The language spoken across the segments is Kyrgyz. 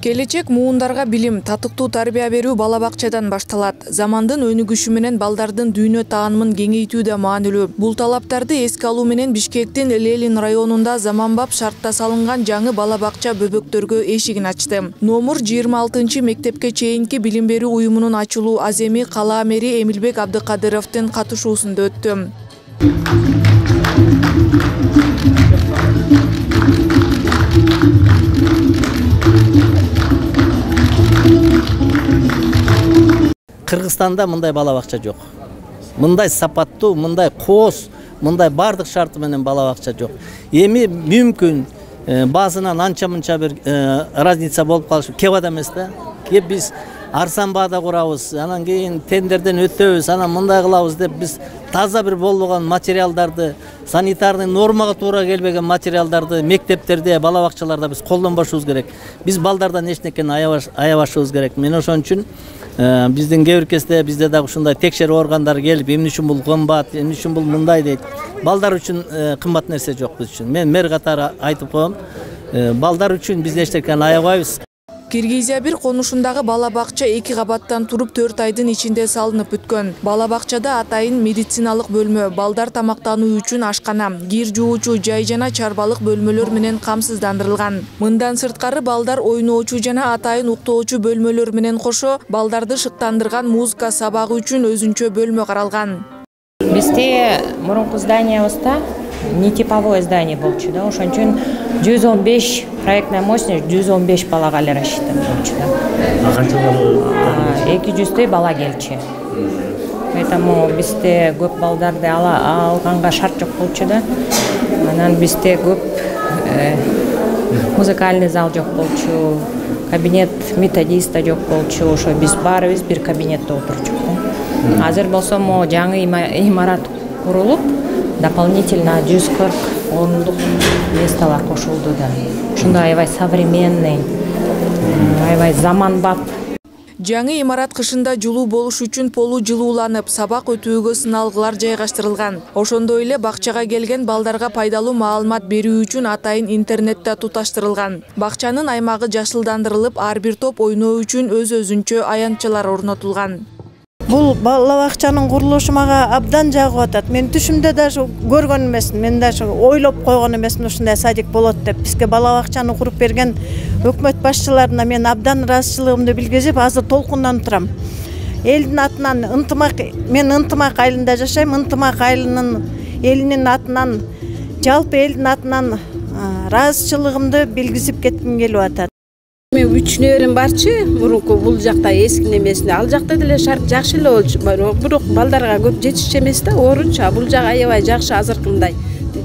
Келечек муундарга билим, татыктуу тарбия берүү бала бакчадан башталат. Замандын өнүгүшү менен балдардын дүйнө таанымын кеңейтүү да маанилүү. Бул талаптарды эске алуу менен Бишкектин Ленин районунда заманбап шартта салынган жаңы бала бакча бөбөктөргө эшигин ачты. Номур 26 мектепке чейинки билим берүү уюмунун ачылуу аземи кала мэри Эмилбек Абдыкадыровдун катышуусунда өттү. Кыргызстанда мындай бала бакча жок. Мындай сапаттуу, мындай коос, мындай бардык шарты менен бала бакча жок. Эми мүмкүн баасынан анча-мынча бир разница болуп калышы кеп ада эмес да. Кеп биз арзан баада курабыз, анан кийин тендерден өтөбүз, анан мындай кылабыз деп биз таза бир болбогон материалдарды, санитарный нормага туура келбеген материалдарды мектептерде, бала бакчаларда биз колдонбошубуз керек. Биз балдардан эчнекени аябашыбыз керек. Мен ошон үчүн биздин кээ бир кезде бизде дагы ушундай текшерүү органдары келип, эмне үчүн бул кымбат, эмне үчүн бул мындай дейт. Балдар үчүн кымбат нерсе жок биз үчүн. Мен мэр катары айтып коем, балдар үчүн биз эчтекени аябайбыз. Киргизия бир конушундагы бала бакча 2 кабаттан туруп 4 айдын ичинде салынып бүткөн. Бала бакчада атайын медициналык бөлмө, балдар тамактануу үчүн ашкана, кир жуучу жай жана чарбалык бөлмөлөр менен камсыздандырылган. Мындан сырткары балдар ойноочу жана атайын уктоочу бөлмөлөр менен кошо балдарды шыктандырган музыка сабагы үчүн өзүнчө бөлмө каралган. Бизде мурунку зданиябызда не типовое здание болчу да, ошон үчүн 115 проектная мощность 115 балага эле рассчитан болчу да. Канча бала? 200 бала келчү. Поэтому бизде көп балдарды алганга шарт жок болчу да. Анан бизде көп музыкальный зал жок болчу, кабинет методиста жок болчу, ошо биз баарыбыз бир кабинетте отурчук да. Азыр болсо могу жаңы имарат курулуп, дополнительно 140 орындык месталар кошулду да. Ушундай аябай современный, аябай заманбап. Жаңы имарат кышында жылуу болуш үчүн полу жылууланып, сабак өтүүгө сыналгылар жайгаштырылган. Ошондой эле бакчага келген балдарга пайдалуу маалымат берүү үчүн атайын интернетте туташтырылган. Бакчанын аймагы жашылдандырылып, ар бир топ ойноо үчүн өз-өзүнчө аянтчалар орнотулган. Бул бала бакчанын курулушу мага абдан жагып атат. Мен түшүмдө даже көргөн эмесмин, мен даже ойлоп койгон эмесмин ушундай садик болот деп. Бизге бала бакчаны куруп берген өкмөт башчыларына мен абдан ыраазычылыгымды билгизип, азыр толкунданып турам. Элдин атынан мен ынтымак айылында жашайм, ынтымак айылынын элинин атынан, жалпы элдин атынан ыраазычылыгымды билгизип кетким келип атат. Мен 3 неберем барчы, мурунку бул жакта эски немесинде, ал жакта деле шарт жакшы эле болчу, бирок балдарга көп жетишчү эмес да, орунча. Бул жак аябай жакшы, азыркындай.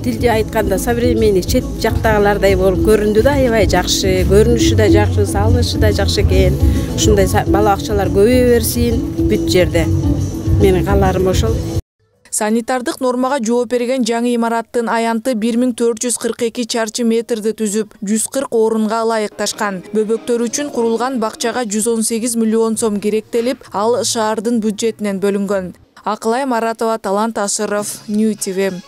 Тилде айтканда современный чет жактагылардай болуп көрүндү да, аябай жакшы, көрүнүшү да жакшы, салынышы да жакшы экен. Ушундай бала бакчалар көбөйө берсин бүт жерде. Менин кааларым ошол. Санитардык нормага жооп берген жаңы имараттын аянты 1442 чарчы метрди түзүп, 140 орунга ылайыкташкан. Бөбөктөр үчүн курулган бакчага 118 миллион сом керектелип, ал шаардын бюджетинен бөлүнгөн. Акылай Маратова, Талант Ашыров, Нью ТВ.